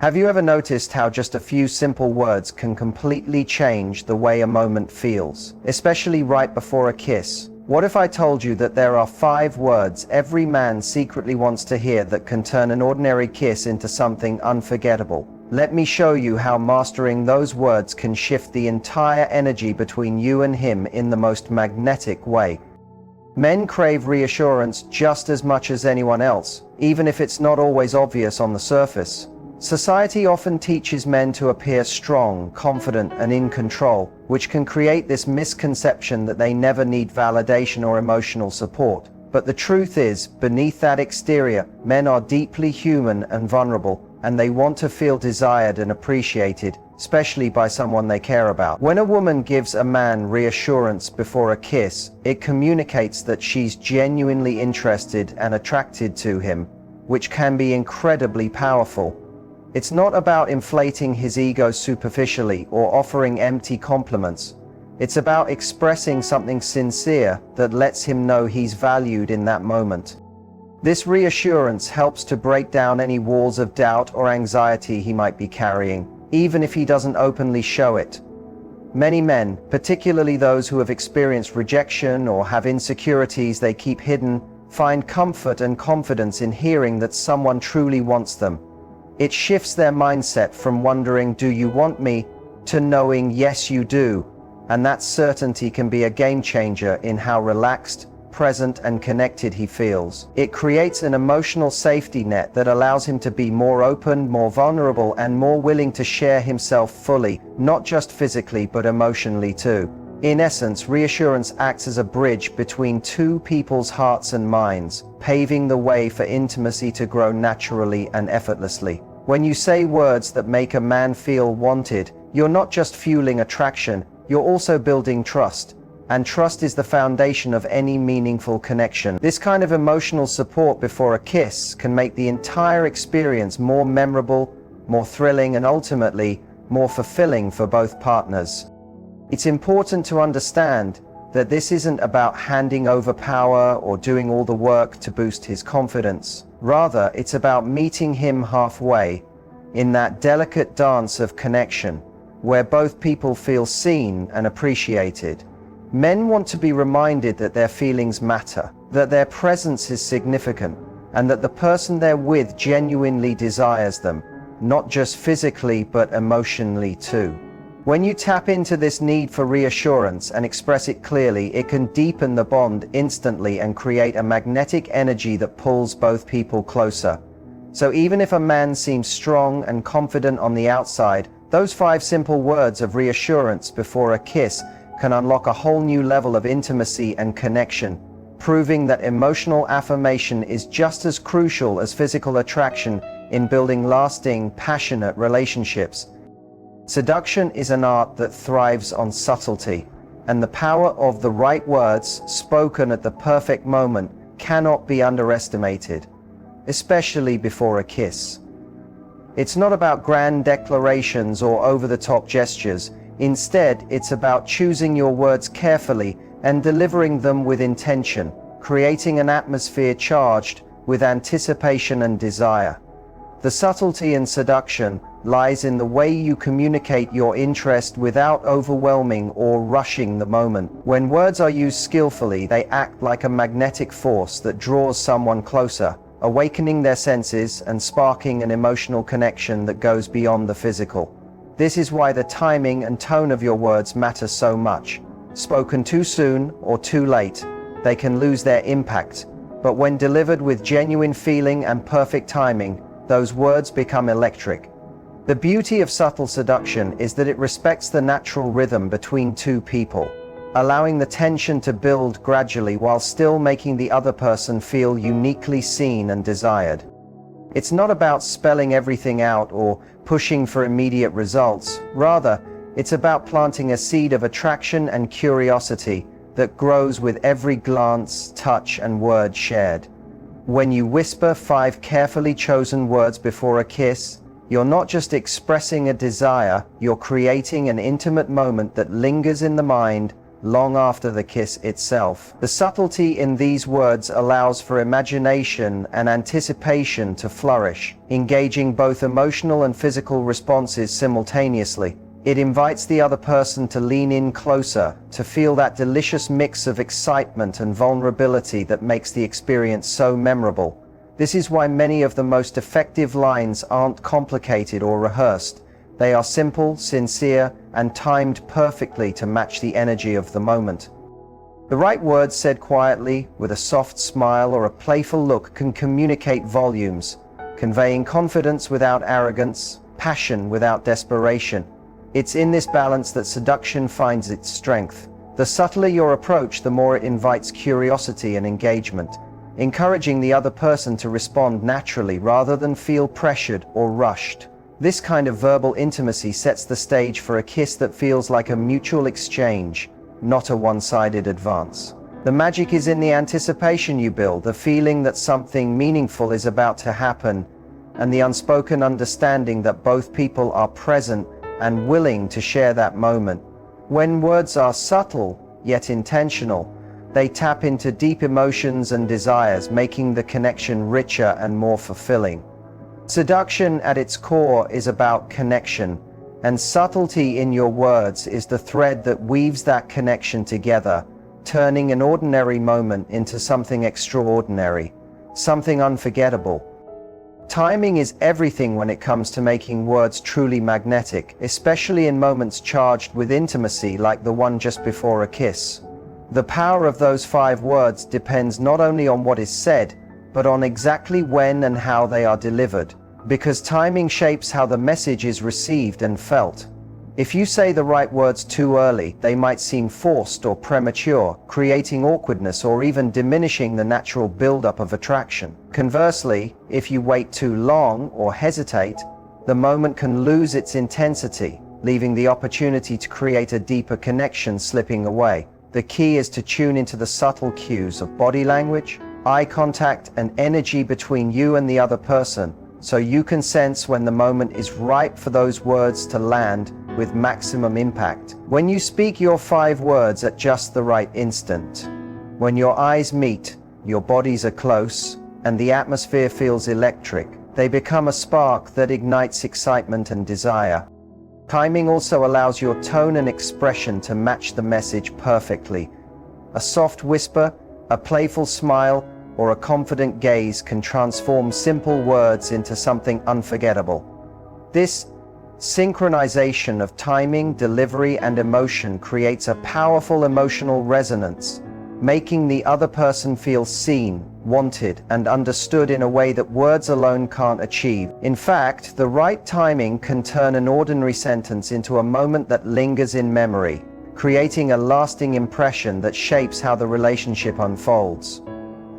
Have you ever noticed how just a few simple words can completely change the way a moment feels, especially right before a kiss? What if I told you that there are 5 words every man secretly wants to hear that can turn an ordinary kiss into something unforgettable? Let me show you how mastering those words can shift the entire energy between you and him in the most magnetic way. Men crave reassurance just as much as anyone else, even if it's not always obvious on the surface. Society often teaches men to appear strong, confident, and in control, which can create this misconception that they never need validation or emotional support. But the truth is, beneath that exterior, men are deeply human and vulnerable, and they want to feel desired and appreciated, especially by someone they care about. When a woman gives a man reassurance before a kiss, it communicates that she's genuinely interested and attracted to him, which can be incredibly powerful. It's not about inflating his ego superficially or offering empty compliments. It's about expressing something sincere that lets him know he's valued in that moment. This reassurance helps to break down any walls of doubt or anxiety he might be carrying, even if he doesn't openly show it. Many men, particularly those who have experienced rejection or have insecurities they keep hidden, find comfort and confidence in hearing that someone truly wants them. It shifts their mindset from wondering, "Do you want me?" to knowing, "Yes, you do." And that certainty can be a game changer in how relaxed, present, and connected he feels. It creates an emotional safety net that allows him to be more open, more vulnerable, and more willing to share himself fully, not just physically but emotionally too. In essence, reassurance acts as a bridge between two people's hearts and minds, paving the way for intimacy to grow naturally and effortlessly. When you say words that make a man feel wanted, you're not just fueling attraction, you're also building trust. And trust is the foundation of any meaningful connection. This kind of emotional support before a kiss can make the entire experience more memorable, more thrilling, and ultimately more fulfilling for both partners. It's important to understand that this isn't about handing over power or doing all the work to boost his confidence. Rather, it's about meeting him halfway in that delicate dance of connection, where both people feel seen and appreciated. Men want to be reminded that their feelings matter, that their presence is significant, and that the person they're with genuinely desires them, not just physically but emotionally too. When you tap into this need for reassurance and express it clearly, it can deepen the bond instantly and create a magnetic energy that pulls both people closer. So even if a man seems strong and confident on the outside, those 5 simple words of reassurance before a kiss can unlock a whole new level of intimacy and connection, proving that emotional affirmation is just as crucial as physical attraction in building lasting, passionate relationships. Seduction is an art that thrives on subtlety, and the power of the right words spoken at the perfect moment cannot be underestimated, especially before a kiss. It's not about grand declarations or over-the-top gestures. Instead, it's about choosing your words carefully and delivering them with intention, creating an atmosphere charged with anticipation and desire. The subtlety in seduction lies in the way you communicate your interest without overwhelming or rushing the moment. When words are used skillfully, they act like a magnetic force that draws someone closer, awakening their senses and sparking an emotional connection that goes beyond the physical. This is why the timing and tone of your words matter so much. Spoken too soon or too late, they can lose their impact. But when delivered with genuine feeling and perfect timing, those words become electric. The beauty of subtle seduction is that it respects the natural rhythm between two people, allowing the tension to build gradually while still making the other person feel uniquely seen and desired. It's not about spelling everything out or pushing for immediate results. Rather, it's about planting a seed of attraction and curiosity that grows with every glance, touch, and word shared. When you whisper 5 carefully chosen words before a kiss, you're not just expressing a desire, you're creating an intimate moment that lingers in the mind long after the kiss itself. The subtlety in these words allows for imagination and anticipation to flourish, engaging both emotional and physical responses simultaneously. It invites the other person to lean in closer, to feel that delicious mix of excitement and vulnerability that makes the experience so memorable. This is why many of the most effective lines aren't complicated or rehearsed. They are simple, sincere, and timed perfectly to match the energy of the moment. The right words said quietly, with a soft smile or a playful look, can communicate volumes, conveying confidence without arrogance, passion without desperation. It's in this balance that seduction finds its strength. The subtler your approach, the more it invites curiosity and engagement, encouraging the other person to respond naturally rather than feel pressured or rushed. This kind of verbal intimacy sets the stage for a kiss that feels like a mutual exchange, not a one-sided advance. The magic is in the anticipation you build, the feeling that something meaningful is about to happen, and the unspoken understanding that both people are present and willing to share that moment. When words are subtle, yet intentional, they tap into deep emotions and desires, making the connection richer and more fulfilling. Seduction at its core is about connection, and subtlety in your words is the thread that weaves that connection together, turning an ordinary moment into something extraordinary, something unforgettable. Timing is everything when it comes to making words truly magnetic, especially in moments charged with intimacy like the one just before a kiss. The power of those 5 words depends not only on what is said, but on exactly when and how they are delivered, because timing shapes how the message is received and felt. If you say the right words too early, they might seem forced or premature, creating awkwardness or even diminishing the natural buildup of attraction. Conversely, if you wait too long or hesitate, the moment can lose its intensity, leaving the opportunity to create a deeper connection slipping away. The key is to tune into the subtle cues of body language, eye contact, and energy between you and the other person, so you can sense when the moment is ripe for those words to land with maximum impact. When you speak your 5 words at just the right instant, when your eyes meet, your bodies are close, and the atmosphere feels electric, they become a spark that ignites excitement and desire. Timing also allows your tone and expression to match the message perfectly. A soft whisper, a playful smile, or a confident gaze can transform simple words into something unforgettable. This synchronization of timing, delivery, and emotion creates a powerful emotional resonance, making the other person feel seen, wanted, and understood in a way that words alone can't achieve. In fact, the right timing can turn an ordinary sentence into a moment that lingers in memory, creating a lasting impression that shapes how the relationship unfolds.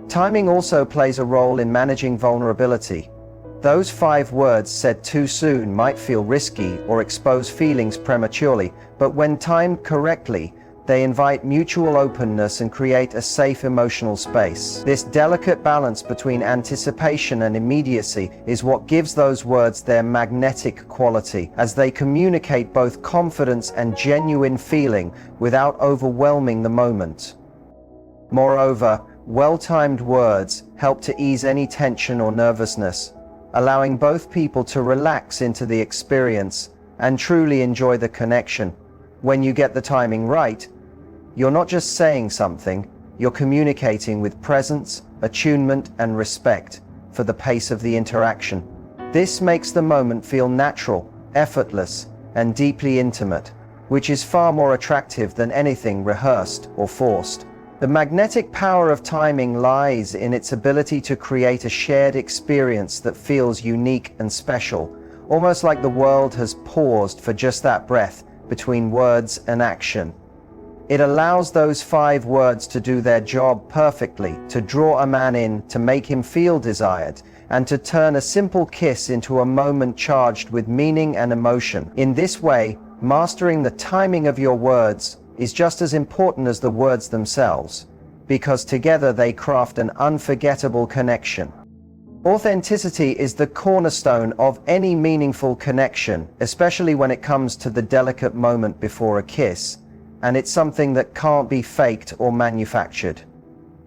Timing also plays a role in managing vulnerability. Those 5 words said too soon might feel risky or expose feelings prematurely, but when timed correctly, they invite mutual openness and create a safe emotional space. This delicate balance between anticipation and immediacy is what gives those words their magnetic quality, as they communicate both confidence and genuine feeling without overwhelming the moment. Moreover, well-timed words help to ease any tension or nervousness, allowing both people to relax into the experience and truly enjoy the connection. When you get the timing right, you're not just saying something, you're communicating with presence, attunement, and respect for the pace of the interaction. This makes the moment feel natural, effortless, and deeply intimate, which is far more attractive than anything rehearsed or forced. The magnetic power of timing lies in its ability to create a shared experience that feels unique and special, almost like the world has paused for just that breath between words and action. It allows those 5 words to do their job perfectly, to draw a man in, to make him feel desired, and to turn a simple kiss into a moment charged with meaning and emotion. In this way, mastering the timing of your words is just as important as the words themselves, because together they craft an unforgettable connection. Authenticity is the cornerstone of any meaningful connection, especially when it comes to the delicate moment before a kiss. and it's something that can't be faked or manufactured.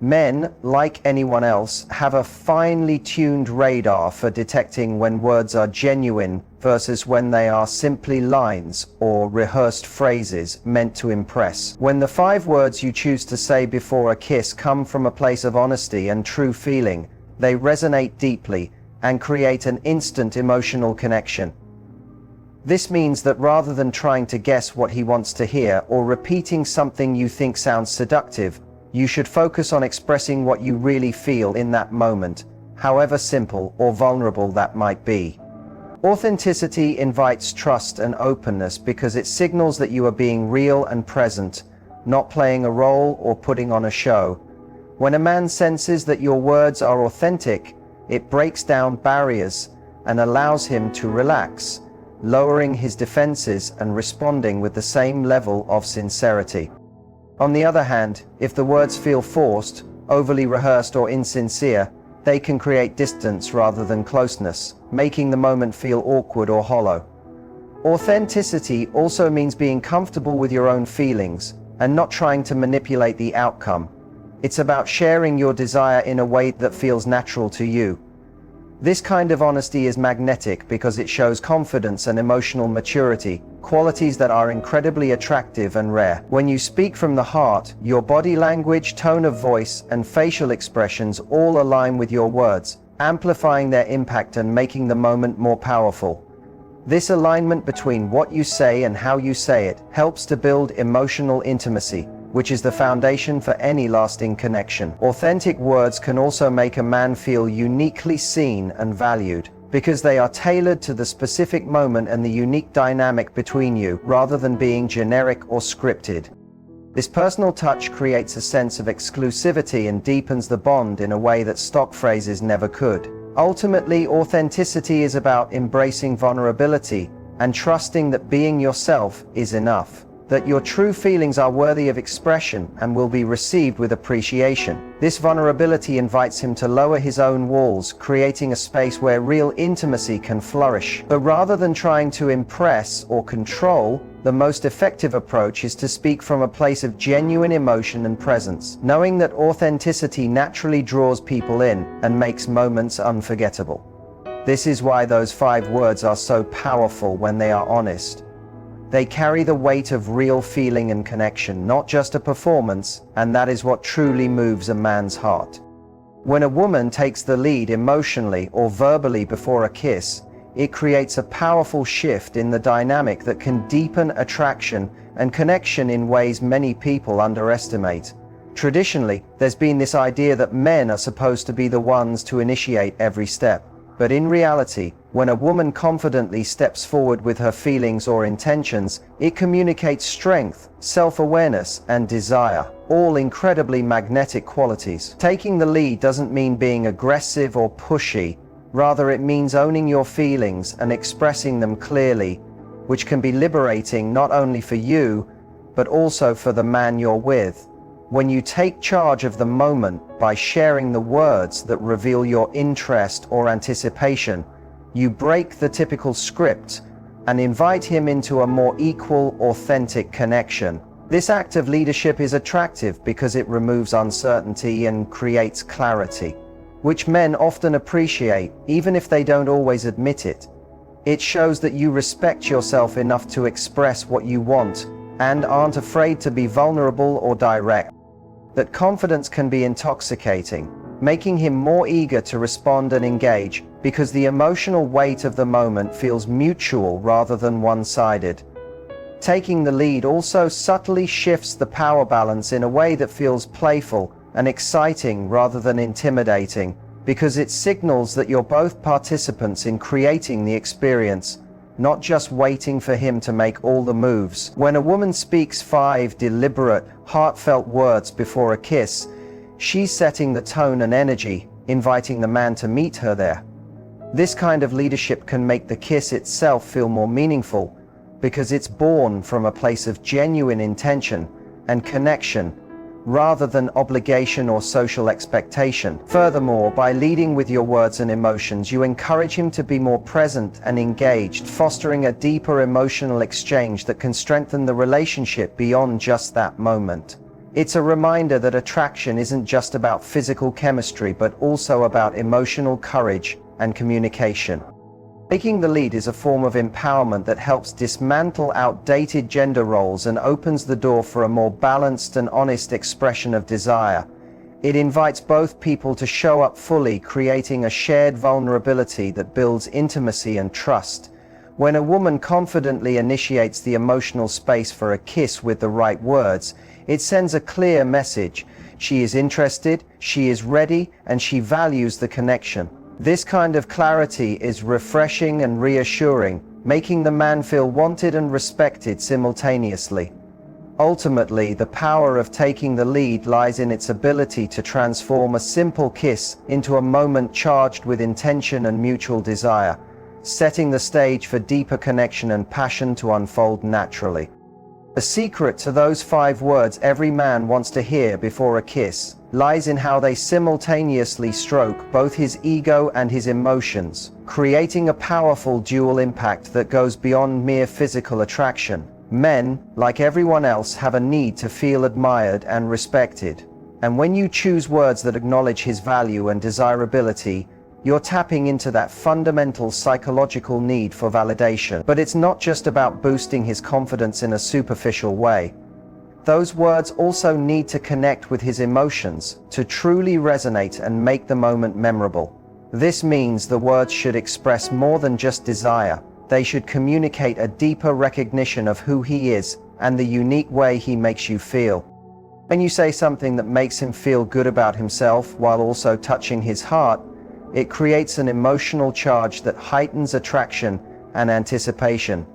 Men, like anyone else, have a finely tuned radar for detecting when words are genuine versus when they are simply lines or rehearsed phrases meant to impress. When the 5 words you choose to say before a kiss come from a place of honesty and true feeling, they resonate deeply and create an instant emotional connection. This means that rather than trying to guess what he wants to hear or repeating something you think sounds seductive, you should focus on expressing what you really feel in that moment, however simple or vulnerable that might be. Authenticity invites trust and openness because it signals that you are being real and present, not playing a role or putting on a show. When a man senses that your words are authentic, it breaks down barriers and allows him to relax, lowering his defenses and responding with the same level of sincerity. On the other hand, if the words feel forced, overly rehearsed or insincere, they can create distance rather than closeness, making the moment feel awkward or hollow. Authenticity also means being comfortable with your own feelings and not trying to manipulate the outcome. It's about sharing your desire in a way that feels natural to you. This kind of honesty is magnetic because it shows confidence and emotional maturity, qualities that are incredibly attractive and rare. When you speak from the heart, your body language, tone of voice, and facial expressions all align with your words, amplifying their impact and making the moment more powerful. This alignment between what you say and how you say it helps to build emotional intimacy, which is the foundation for any lasting connection. Authentic words can also make a man feel uniquely seen and valued, because they are tailored to the specific moment and the unique dynamic between you, rather than being generic or scripted. This personal touch creates a sense of exclusivity and deepens the bond in a way that stock phrases never could. Ultimately, authenticity is about embracing vulnerability and trusting that being yourself is enough, that your true feelings are worthy of expression and will be received with appreciation. This vulnerability invites him to lower his own walls, creating a space where real intimacy can flourish. But rather than trying to impress or control, the most effective approach is to speak from a place of genuine emotion and presence, knowing that authenticity naturally draws people in and makes moments unforgettable. This is why those 5 words are so powerful when they are honest. They carry the weight of real feeling and connection, not just a performance, and that is what truly moves a man's heart. When a woman takes the lead emotionally or verbally before a kiss, it creates a powerful shift in the dynamic that can deepen attraction and connection in ways many people underestimate. Traditionally, there's been this idea that men are supposed to be the ones to initiate every step. But in reality, when a woman confidently steps forward with her feelings or intentions, it communicates strength, self-awareness, and desire, all incredibly magnetic qualities. Taking the lead doesn't mean being aggressive or pushy. Rather, it means owning your feelings and expressing them clearly, which can be liberating not only for you, but also for the man you're with. When you take charge of the moment by sharing the words that reveal your interest or anticipation, you break the typical script and invite him into a more equal, authentic connection. This act of leadership is attractive because it removes uncertainty and creates clarity, which men often appreciate, even if they don't always admit it. It shows that you respect yourself enough to express what you want and aren't afraid to be vulnerable or direct. That confidence can be intoxicating, making him more eager to respond and engage because the emotional weight of the moment feels mutual rather than one-sided. Taking the lead also subtly shifts the power balance in a way that feels playful and exciting rather than intimidating, because it signals that you're both participants in creating the experience, not just waiting for him to make all the moves. When a woman speaks 5 deliberate, heartfelt words before a kiss, she's setting the tone and energy, inviting the man to meet her there. This kind of leadership can make the kiss itself feel more meaningful, because it's born from a place of genuine intention and connection, rather than obligation or social expectation. Furthermore, by leading with your words and emotions, you encourage him to be more present and engaged, fostering a deeper emotional exchange that can strengthen the relationship beyond just that moment. It's a reminder that attraction isn't just about physical chemistry, but also about emotional courage and communication. Taking the lead is a form of empowerment that helps dismantle outdated gender roles and opens the door for a more balanced and honest expression of desire. It invites both people to show up fully, creating a shared vulnerability that builds intimacy and trust. When a woman confidently initiates the emotional space for a kiss with the right words, it sends a clear message. She is interested, she is ready, and she values the connection. This kind of clarity is refreshing and reassuring, making the man feel wanted and respected simultaneously. Ultimately, the power of taking the lead lies in its ability to transform a simple kiss into a moment charged with intention and mutual desire, setting the stage for deeper connection and passion to unfold naturally. The secret to those 5 words every man wants to hear before a kiss lies in how they simultaneously stroke both his ego and his emotions, creating a powerful dual impact that goes beyond mere physical attraction. Men, like everyone else, have a need to feel admired and respected. And when you choose words that acknowledge his value and desirability, you're tapping into that fundamental psychological need for validation. But it's not just about boosting his confidence in a superficial way. Those words also need to connect with his emotions to truly resonate and make the moment memorable. This means the words should express more than just desire. They should communicate a deeper recognition of who he is and the unique way he makes you feel. When you say something that makes him feel good about himself while also touching his heart, it creates an emotional charge that heightens attraction and anticipation.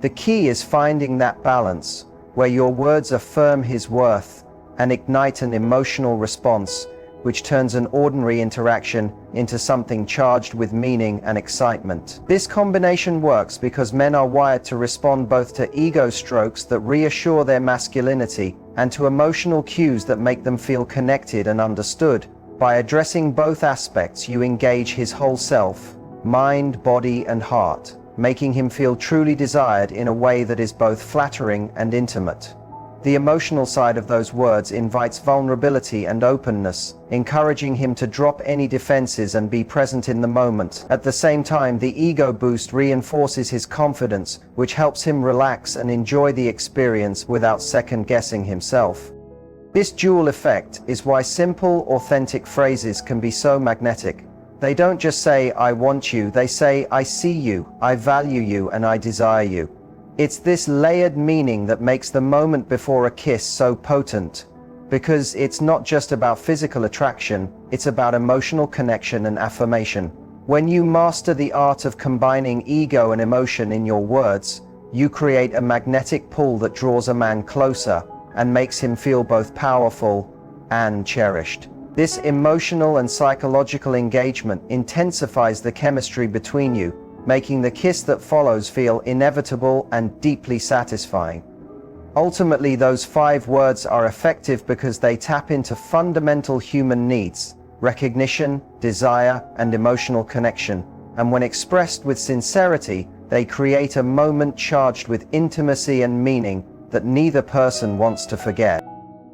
The key is finding that balance, where your words affirm his worth and ignite an emotional response, which turns an ordinary interaction into something charged with meaning and excitement. This combination works because men are wired to respond both to ego strokes that reassure their masculinity and to emotional cues that make them feel connected and understood. By addressing both aspects, you engage his whole self, mind, body, and heart, making him feel truly desired in a way that is both flattering and intimate. The emotional side of those words invites vulnerability and openness, encouraging him to drop any defenses and be present in the moment. At the same time, the ego boost reinforces his confidence, which helps him relax and enjoy the experience without second-guessing himself. This dual effect is why simple, authentic phrases can be so magnetic. They don't just say, "I want you," they say, "I see you, I value you, and I desire you." It's this layered meaning that makes the moment before a kiss so potent, because it's not just about physical attraction, it's about emotional connection and affirmation. When you master the art of combining ego and emotion in your words, you create a magnetic pull that draws a man closer and makes him feel both powerful and cherished. This emotional and psychological engagement intensifies the chemistry between you, making the kiss that follows feel inevitable and deeply satisfying. Ultimately, those 5 words are effective because they tap into fundamental human needs: recognition, desire, and emotional connection. And when expressed with sincerity, they create a moment charged with intimacy and meaning that neither person wants to forget.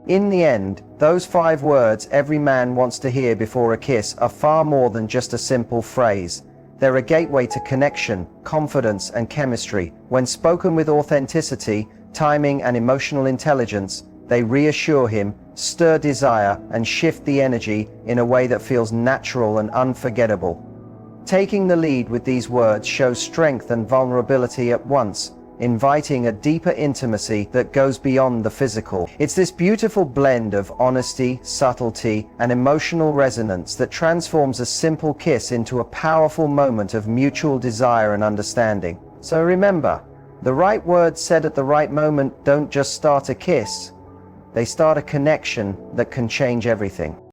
In the end, those 5 words every man wants to hear before a kiss are far more than just a simple phrase. They're a gateway to connection, confidence, and chemistry. When spoken with authenticity, timing, and emotional intelligence, they reassure him, stir desire, and shift the energy in a way that feels natural and unforgettable. Taking the lead with these words shows strength and vulnerability at once, inviting a deeper intimacy that goes beyond the physical. It's this beautiful blend of honesty, subtlety, and emotional resonance that transforms a simple kiss into a powerful moment of mutual desire and understanding. So remember, the right words said at the right moment don't just start a kiss, they start a connection that can change everything.